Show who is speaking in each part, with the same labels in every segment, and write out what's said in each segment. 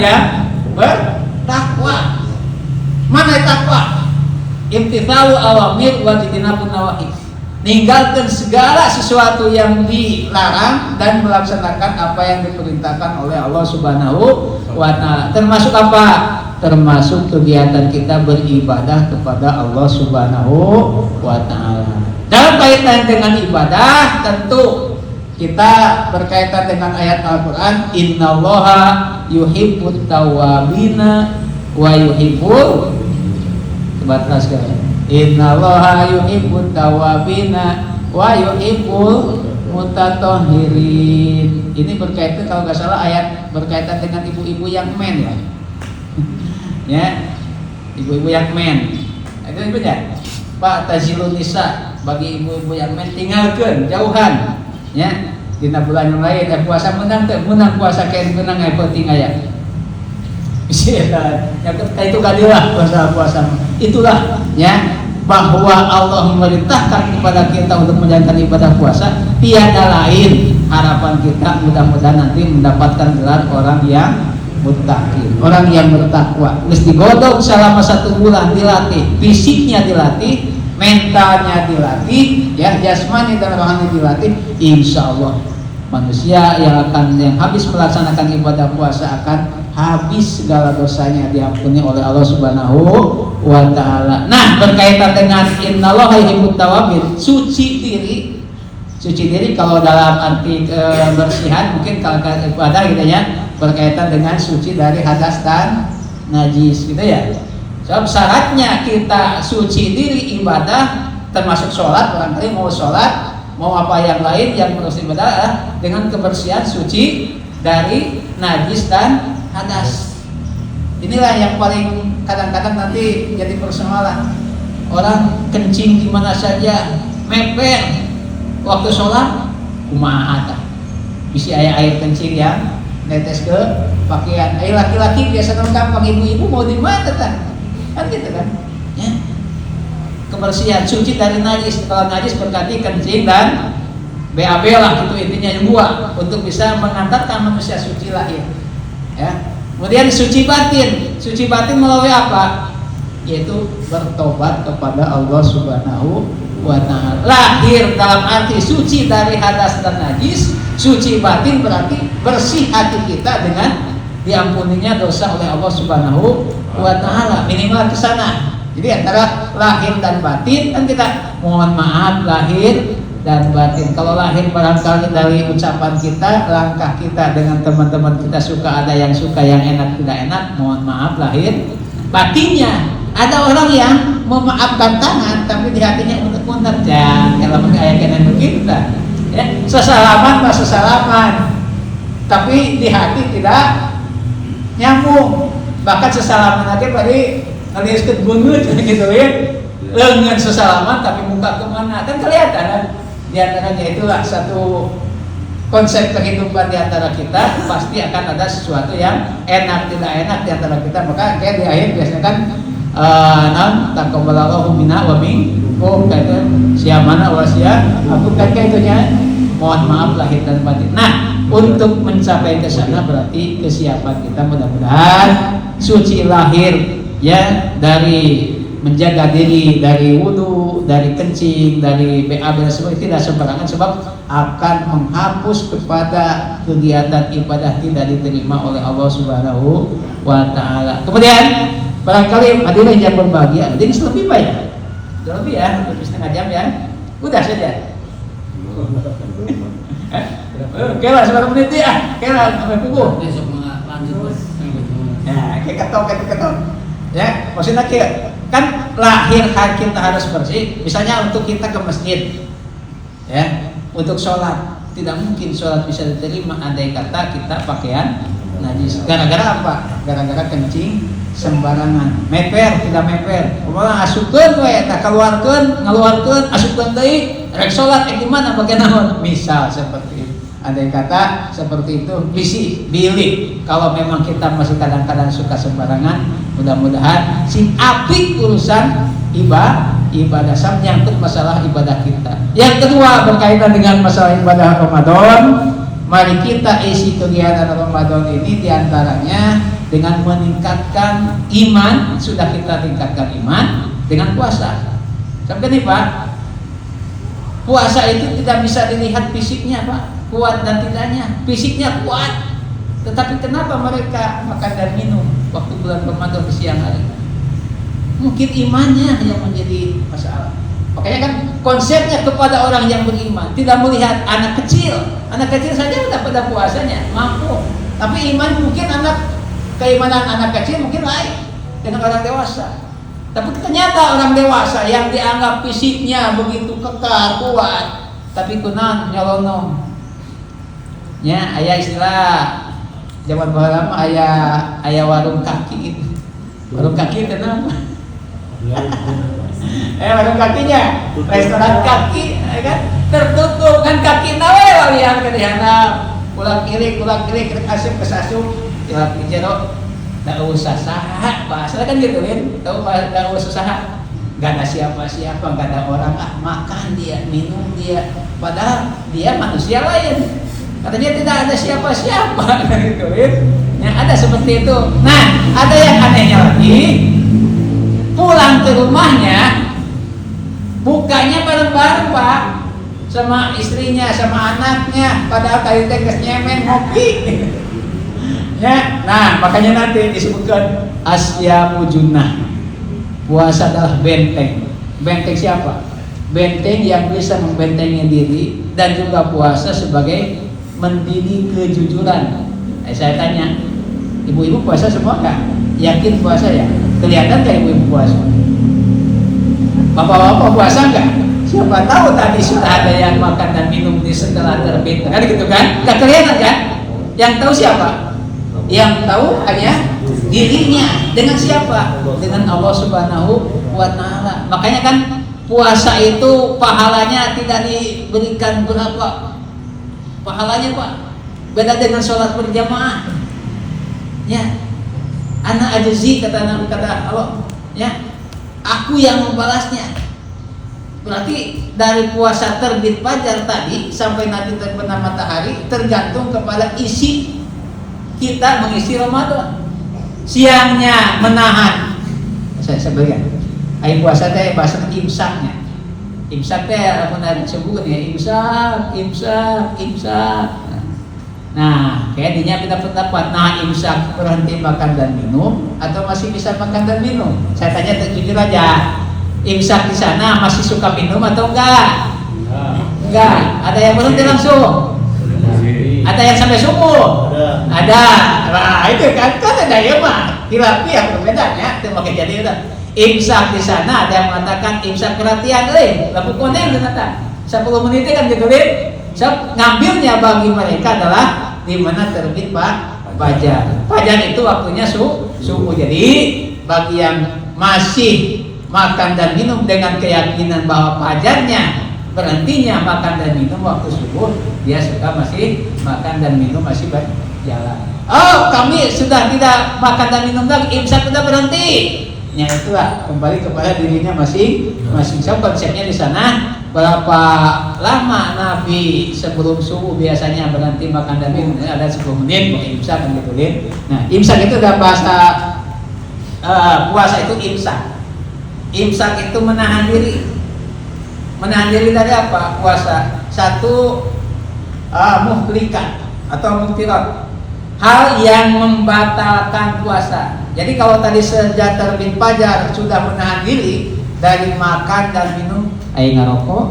Speaker 1: yang bertakwa. Mana takwa? Imtithalu awamir wa jitinabun nawahi. Ninggalkan segala sesuatu yang dilarang dan melaksanakan apa yang diperintahkan oleh Allah Subhanahu wa Ta'ala. Termasuk apa? Termasuk kegiatan kita beribadah kepada Allah Subhanahu wa Ta'ala. Dalam kaitan dengan ibadah, tentu kita berkaitan dengan ayat Al-Quran, innallaha yuhibbut tawwabina wa yuhibbul batas sekali. Innallaha yuhibbut tawwabina wa yuhibbul mutatahhirin. Ini berkaitan, kalau nggak salah, ayat berkaitan dengan ibu-ibu yang men ya. Ya, ibu-ibu yang men. Itu ibunya. Pak tazilun nisa, bagi ibu-ibu yang men tinggalkan, jauhan. Ya, dina bulan yang lain puasa menang teh, menang puasa kain menang aya penting aya. Yang itu kadilah puasa. Itulah ya, bahwa Allah memerintahkan kepada kita untuk menjalankan ibadah puasa. Tiada lain harapan kita mudah-mudahan nanti mendapatkan gelar orang yang muttaqin, orang yang bertakwa. Mesti digodok selama 1 bulan, dilatih fisiknya, dilatih mentalnya, dilatih ya, jasmani dan rohani dilatih. Insya Allah manusia yang habis melaksanakan ibadah puasa akan habis segala dosanya, diampuni oleh Allah Subhanahu wa Ta'ala. Nah, berkaitan dengan innallaha yuhibbut tawwabin, suci diri kalau dalam arti kebersihan, mungkin kalau ibadah gitu ya, berkaitan dengan suci dari hadas dan najis gitu ya. Sebab syaratnya kita suci diri ibadah, termasuk sholat, barangkali mau sholat mau apa yang lain yang harus ibadah dengan kebersihan suci dari najis dan hadas. Inilah yang paling kadang-kadang nanti jadi persoalan. Orang kencing di mana saja, meper waktu sholat, kumaha tah? Bisi air kencing yang netes ke pakaian. Air laki-laki biasa gampang, ibu-ibu mau di mana tah? Kan gitu kan? Ya. Kebersihan suci dari najis. Kalau najis berarti kencing dan BAB lah, itu intinya yang dua, untuk bisa mengantarkan manusia suci lahir ya. Kemudian suci batin melalui apa? Yaitu bertobat kepada Allah Subhanahu wa Ta'ala. Lahir dalam arti suci dari hadas dan najis, suci batin berarti bersih hati kita dengan diampuninya dosa oleh Allah Subhanahu wa Ta'ala, minimal ke sana. Jadi antara lahir dan batin kan kita mohon maaf lahir dan batin. Kalau lahir barangkali dari ucapan kita, langkah kita dengan teman-teman kita, suka ada yang suka, yang enak tidak enak, mohon maaf lahir. Batinnya ada orang yang memaafkan tangan tapi di hatinya unek-unek, kalau kayak kena begitu ya. Sesalaman tapi di hati tidak nyambung. Bahkan sesalaman aja tadi ngelihat bungut gitu ya, lengan sesalaman tapi muka kemana kan kelihatan kan. Di antaranya itulah satu konsep kehidupan di antara kita, pasti akan ada sesuatu yang enak tidak enak di antara kita. Maka kayak di akhir biasanya kan taqabbalallahu minna wa minkum, kata siamana wa sia aku kayak itunya mohon maaf lahir dan batin. Nah, untuk mencapai ke sana berarti kesiapan kita mudah-mudahan suci lahir ya, dari menjaga diri dari wudu, dari kencing, dari BAB dan sebagainya, tidak sembarangan, sebab akan menghapus kepada kegiatan ibadah tidak diterima oleh Allah Subhanahu wa Ta'ala. Kemudian barangkali hadirin yang berbahagia, jadi lebih banyak, lebih ya, lebih setengah jam ya, udah saja. Oke lah, 10 menit ya, oke lah, sampai pukul.
Speaker 2: Besok lanjut.
Speaker 1: Ya, kayak ketok. Ya, maksudnya kan lahir kita harus bersih. Misalnya untuk kita ke masjid, ya, untuk sholat, tidak mungkin sholat bisa diterima andai kata kita pakaian najis. Gara-gara apa? Gara-gara kencing sembarangan, meper, tidak meper. Umpama asupkeun we, tak ngaluarkeun, asupkeun deui, rek sholat gimana bagaimana? Misal seperti itu. Andai kata seperti itu, bisi bilik. Kalau memang kita masih kadang-kadang suka sembarangan, mudah-mudahan sing apik urusan ibadah sam nyangkut masalah ibadah kita. Yang kedua berkaitan dengan masalah ibadah Ramadan, mari kita isi kegiatan Ramadan ini diantaranya dengan meningkatkan iman. Sudah kita tingkatkan iman dengan puasa. Sampai nih Pak, puasa itu tidak bisa dilihat fisiknya Pak, kuat dan tidaknya. Fisiknya kuat, tetapi kenapa mereka makan dan minum waktu bulan Ramadan di siang hari? Mungkin imannya yang menjadi masalah. Makanya kan konsepnya kepada orang yang beriman, tidak melihat anak kecil. Anak kecil saja sudah pada puasanya, mampu. Tapi iman mungkin keimanan anak kecil mungkin lain dengan orang dewasa. Tapi ternyata orang dewasa yang dianggap fisiknya begitu kekar, kuat, tapi kunan nyolonong. Ya, aya istilah zaman lama aya warung kaki itu. Warung kaki itu kenapa? Warung kakinya, restoran kaki, kan tertutup kan kaki nawe walian kadihana, ulang kiri asup ke asup, jalan ke jero, nggak usah saha, bahasa kan gitu kan, tahu nggak usah saha, nggak ada siapa-siapa, nggak ada orang, makan dia, minum dia, padahal dia manusia lain, katanya tidak ada siapa-siapa, gitu kan, yang ada seperti itu. Nah, ada yang anehnya lagi. Pulang ke rumahnya, bukanya bareng-bareng Pak, sama istrinya, sama anaknya, padahal tadi teh nyemen ngopi. Ya, nah makanya nanti disebutkan asyamu junnah. Puasa adalah benteng. Benteng siapa? Benteng yang bisa membentengi diri, dan juga puasa sebagai mendidik kejujuran. Saya tanya, ibu-ibu puasa semua enggak? Yakin puasa ya? Kelihatan gak ibu-ibu puasa? Bapak-bapak puasa enggak? Siapa tahu tadi sudah ada yang makan dan minum di setelah terbit, kan gitu kan? Gak kelihatan kan? Yang tahu siapa? Yang tahu hanya dirinya. Dengan siapa? Dengan Allah Subhanahu wa Ta'ala. Makanya kan puasa itu pahalanya tidak diberikan berapa pahalanya Pak? Beda dengan sholat berjamaah. Ya, ana ajzi kata Allah, ya, aku yang membalasnya. Berarti dari puasa terbit fajar tadi sampai nanti terbenam matahari tergantung kepada isi kita mengisi Ramadan. Siangnya menahan, saya sebutkan, air puasa teh bahasa imsaknya. Imsak teh apa nanti sebut ya, imsak. Nah, kayaknya kita pendapat, nah imsak berhenti makan dan minum atau masih bisa makan dan minum? Saya tanya jujur aja, imsak di sana masih suka minum atau enggak? Enggak. Ada yang berhenti langsung? Ada yang sampai subuh? Ada. Nah, itu kan ada ya mah. Kira-kira yang berbeda ya, itu makin jadi udah. Imsak di sana ada yang mengatakan imsak perhatian, lampu kuning ternyata 10 menit kan gitu deh. So, ngambilnya bagi mereka adalah di mana terbit fajar. Fajar itu waktunya subuh. Jadi bagi yang masih makan dan minum dengan keyakinan bahwa fajarnya berhentinya makan dan minum waktu subuh, dia suka masih makan dan minum masih berjalan. Oh, kami sudah tidak makan dan minum lagi, imsak sudah berhenti. Ya itulah kembali kepada dirinya masing-masing. So, konsepnya di sana. Berapa lama Nabi sebelum subuh biasanya berhenti makan dan minum? Ada 10 menit, imsak kan gitu. Nah, imsak itu dalam bahasa puasa itu imsak. Imsak itu menahan diri. Menahan diri dari apa? Puasa. Satu, muhlikat atau muftirat. Hal yang membatalkan puasa. Jadi kalau tadi sejak terbit fajar sudah menahan diri dari makan dan minum, ayo ngerokok,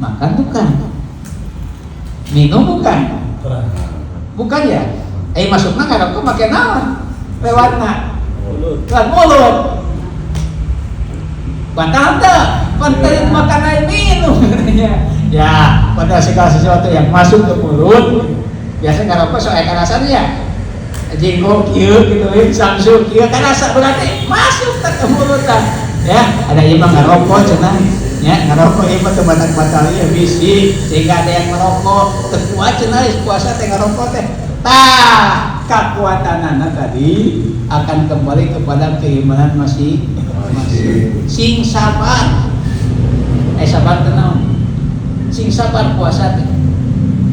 Speaker 1: makan bukan, minum bukan ya, ayo masuknya ngerokok makin naon, lewatnya, lewat mulut, batal tak, penting makan air minum, ya pada segala sesuatu yang masuk ke mulut, biasa ngerokok soalnya rasanya. Jengkok kieu gitu, samsu kieu kan rasa berarti masuk ke mulut ya. Ada yang ngerokok cenah ya, ngerokok ieu mah teu batal ya bisi, sehingga ada yang ngerokok teu kuat cenah puasa teh ngerokok teh. Tah, kekuatanana tadi akan kembali kepada keimanan masih sing sabar. Sabar tenang. Sing sabar puasa teh.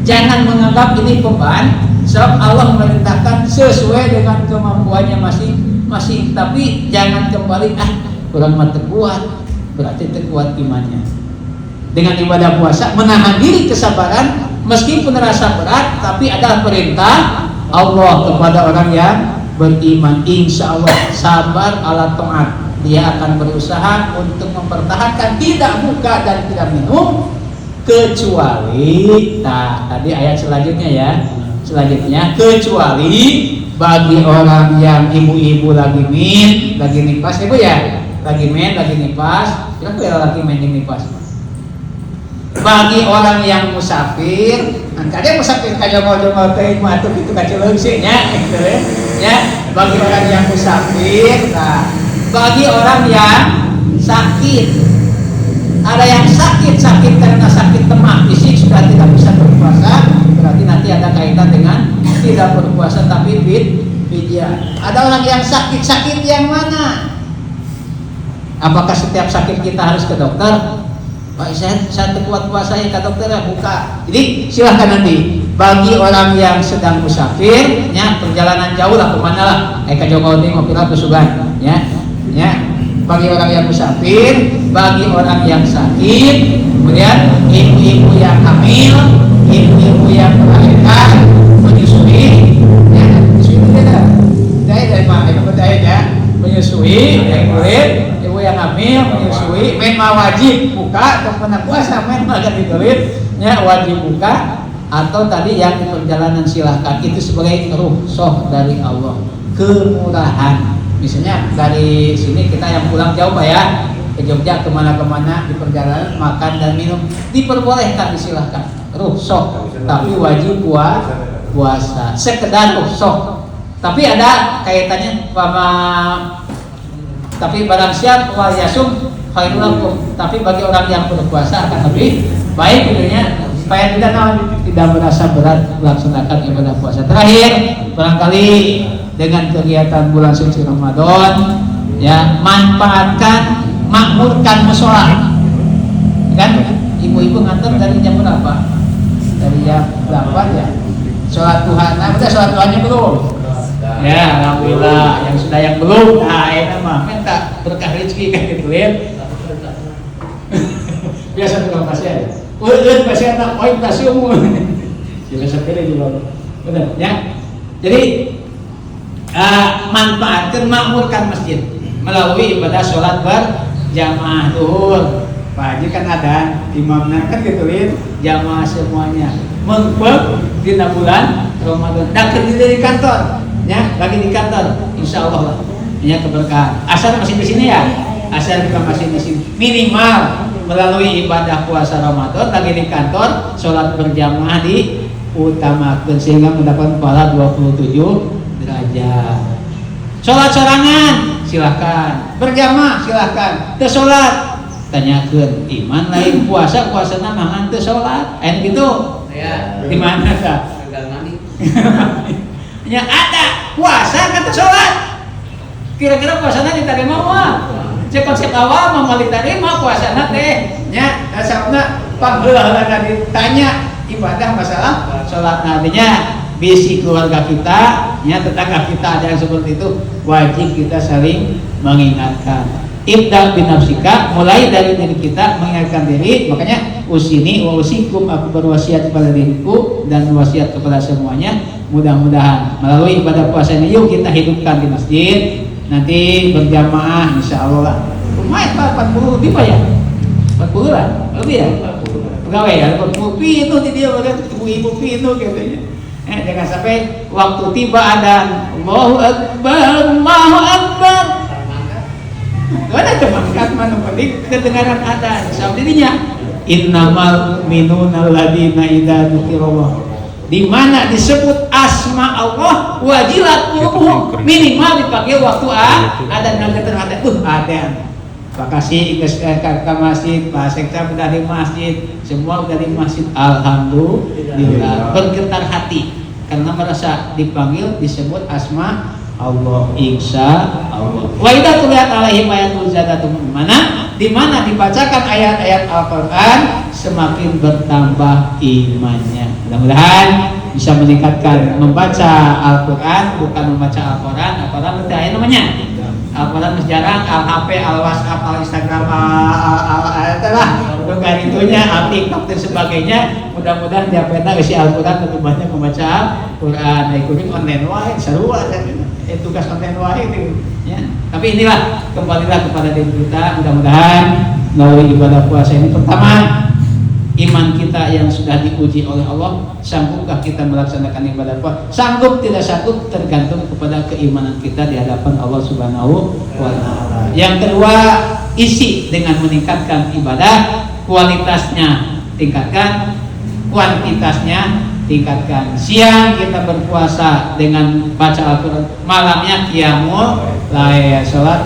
Speaker 1: Jangan menganggap ini beban, Sebab Allah memerintahkan sesuai dengan kemampuannya masing-masing. Tapi jangan kembali kurang mata kuat, berarti terkuat imannya. Dengan ibadah puasa menahan diri kesabaran meskipun rasa berat, tapi adalah perintah Allah kepada orang yang beriman. Insya Allah sabar ala taat, dia akan berusaha untuk mempertahankan tidak buka dan tidak minum kecuali tadi ayat selanjutnya ya. Selanjutnya kecuali bagi orang yang ibu-ibu lagi nipas ibu ya, lagi nipas, kira-kira lagi nipas. Bagi orang yang musafir, kadang musafir aja mau teh matu gitu kacau sihnya, gitu ya. Bagi orang yang musafir, bagi orang yang sakit, ada yang sakit karena sakit demam fisik sudah tidak bisa berpuasa, berarti nanti ada kaitan dengan tidak berpuasa tapi fidyah. Ada orang yang sakit yang mana? Apakah setiap sakit kita harus ke dokter? Pak, saya kuat puasa ya ke dokter ya buka. Jadi silahkan nanti. Bagi orang yang sedang musafir, ya perjalanan jauh lah kemana lah, ke Jokowi mau pilih pesugan, ya. Bagi orang yang musafir, bagi orang yang sakit, kemudian ibu-ibu yang hamil, ibu-ibu yang melahirkan, menyusui, ya menyusui itu dari mana? Itu ya, menyusui, yang kulit. Yang hamil menyusui memang wajib buka atau pernah puasa memang akan ditulisnya wajib buka, atau tadi yang di perjalanan silahkan, itu sebagai rukhsah dari Allah, kemurahan. Misalnya dari sini kita yang pulang jauh Pak ya, ke Jogja kemana-kemana di perjalanan makan dan minum diperbolehkan, disilahkan, rukhsah, tapi wajib puasa, sekedar rukhsah. Tapi ada kaitannya sama tapi barang siap wal yasum khairul lakum, tapi bagi orang yang berpuasa akan lebih baik tentunya supaya tidak merasa berat melaksanakan ibadah puasa. Terakhir, barangkali dengan kegiatan bulan suci Ramadan ya, manfaatkan, makmurkan musola. Kan ibu-ibu ngantor dari jam berapa? Dari jam 8 ya. Sholat Tuhan, udah sholat Tuhannya belum? Ya, alhamdulillah. Yang sudah yang belum, enak mah minta berkah rezeki kan gitu ya. Biasa tukang pasien. Pasien tak orientasi umum. Biasa pilih juga. Benar ya. Jadi manfaatkan, makmurkan masjid melalui ibadah sholat berjamaah zuhur. Pak Haji kan ada imamnya kan gitu ya, jamaah semuanya. Mengpek di bulan Ramadan. Dan terdiri di kantor. Ya, lagi di kantor, insya Allah lah. Ya keberkahan. Asal masih di sini ya, asal kita masih di sini. Minimal melalui ibadah puasa Ramadan, lagi di kantor, sholat berjamaah diutamakan sehingga mendapat pahala 27 derajat. Sholat sorangan, silahkan. Berjamaah, silahkan. Tersolat, tanyakan iman lain puasa nama hantu sholat. Gitu. Ya. Di mana kak? Ya ada puasa kata sholat, kira-kira puasanya diterima mah konsep awal mau diterima puasanya teh ya, sabna pangheula ditanya ibadah masalah sholat, nantinya bisi keluarga kita ya, tetangga kita ada yang seperti itu, wajib kita saling mengingatkan. Ibda binafsika, mulai dari diri kita mengingatkan diri. Makanya usini wa usikum, aku berwasiat kepada diriku dan wasiat kepada semuanya. Mudah-mudahan melalui ibadah puasa ini yuk kita hidupkan di masjid, nanti berjamaah insya Allah. Lumayan Pak, 40 lebih Pak ya, 40 lah lebih ya, pegawai ya 40 pintu di dia, ibu-ibu pintu katanya. Jangan sampai waktu tiba ada Allahu Akbar, Allahu Akbar, ada temangkat mana penting kedengaran ada dirinya. Innamal mu'minuna alladzina idza dzukirallah, di mana disebut asma Allah wajilat qulubuhum, minimal dipakai waktu ada nangkatan ada. Makasih ke masjid, Pak Sekda udah di masjid, semua udah di masjid, alhamdulillah, bergetar hati karena merasa dipanggil disebut asma Allah, insya Allah. Wa idza tuliyat alaihim ayatul zadatum mana, di mana dibacakan ayat-ayat Al-Qur'an semakin bertambah imannya. Mudah-mudahan bisa meningkatkan membaca Al-Quran, bukan membaca Al-Quran. Al-Quran itu ada namanya Al-Quran jarang, Al-HP, Al-WhatsApp, Al-Instagram, bukan itunya, Al-TikTok dan sebagainya. Mudah-mudahan dia pernah isi Al-Quran lebih banyak membaca Al-Quran. Ikutin online wae, seru aja tugas online wae itu ya. Tapi inilah, kembalilah kepada diri kita. Mudah-mudahan melalui ibadah puasa ini, pertama, iman kita yang sudah diuji oleh Allah, sanggupkah kita melaksanakan ibadah puasa? Sanggup tidak sanggup tergantung kepada keimanan kita di hadapan Allah Subhanahu wa Ta'ala. Yang kedua, isi dengan meningkatkan ibadah, kualitasnya tingkatkan, kuantitasnya tingkatkan. Siang kita berpuasa dengan baca Al-Quran, malamnya qiyamul lail, salat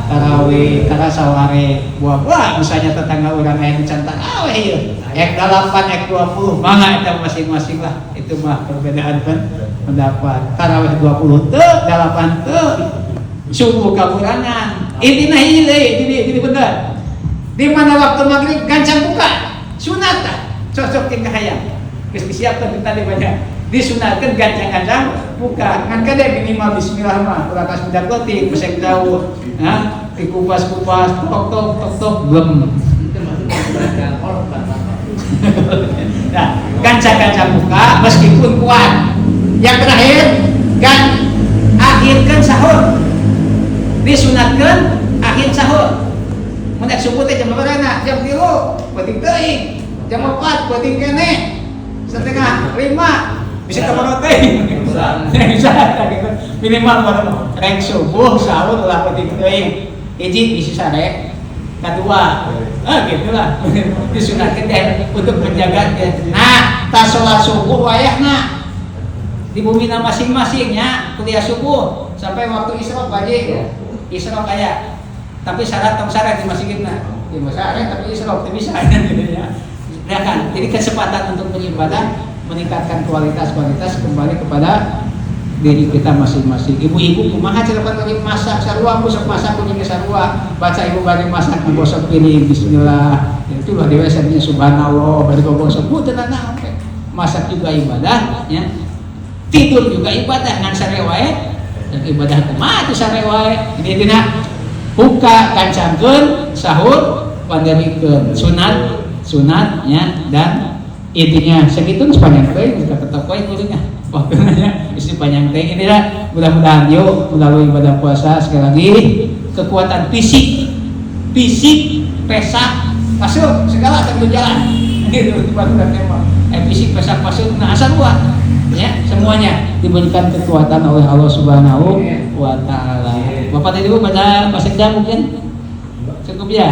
Speaker 1: tarawih, tara saware buah-buah. Misalnya tetangga orang yang dicantak tarawih ya, ek 8 ek 20 mangga itu masing-masing lah, itu mah perbedaan pendapat. Tarawih 20 tuh 8 tuh subuh kaburangan ini bener. Di mana waktu maghrib gancang buka sunat cocok tingkah hayang disiapkan kita di banyak disunatkan gancang-gancang buka kan kadang minimal bismillah mah ulakas mudah kotik pesek jauh dikupas-kupas tok belum. Nah, gancang-gancang buka meskipun kuat. Yang terakhir kan akhirkan sahur, disunatkan akhir sahur. Mun subuh teh jam berapa? Jam 3 penting teuing, jam 4 penting kene, setengah 5 bisa kemana teh? Bisa, minimal rek subuh sahur lah penting teuing. Hiji isi sare, kedua, gitulah disunatkan deh untuk menjaga. Nah, tas sholat subuh wayahna di bumi masing-masingnya kuliah subuh sampai waktu isyraq baje, isyraq kayak. Tapi syarat di masjid kita, di masjid tapi isyraq itu bisa ya. Ya kan? Jadi kesempatan untuk beribadah, meningkatkan kualitas kembali kepada diri kita masing-masing. Ibu-ibu kumaha cara bagi masak sarua, busuk masak kuning sarua, baca ibu bagi masak menggosok piring bismillah. Itulah dewasanya subhanallah, bari gosok puteun naon teh. Masak juga ibadah ya. Tidur juga ibadah ngan sare wae. Dan ibadah kumaha teh sare wae. Ini dina buka kancangkeun sahur pandarikeun sunat ya, dan intinya segitu sepanjang teh kita tetap poin kulinya waktunya isi panjang teh. Inilah mudah-mudahan yuk melalui ibadah puasa sekali lagi kekuatan fisik pesak pasuk segala akan berjalan gitu tiba-tiba tema fisik pesak pasuk nah asal buat ya semuanya diberikan kekuatan oleh Allah Subhanahu wa Ta'ala. Bapak tadi baca bahasa Jawa mungkin cukup ya.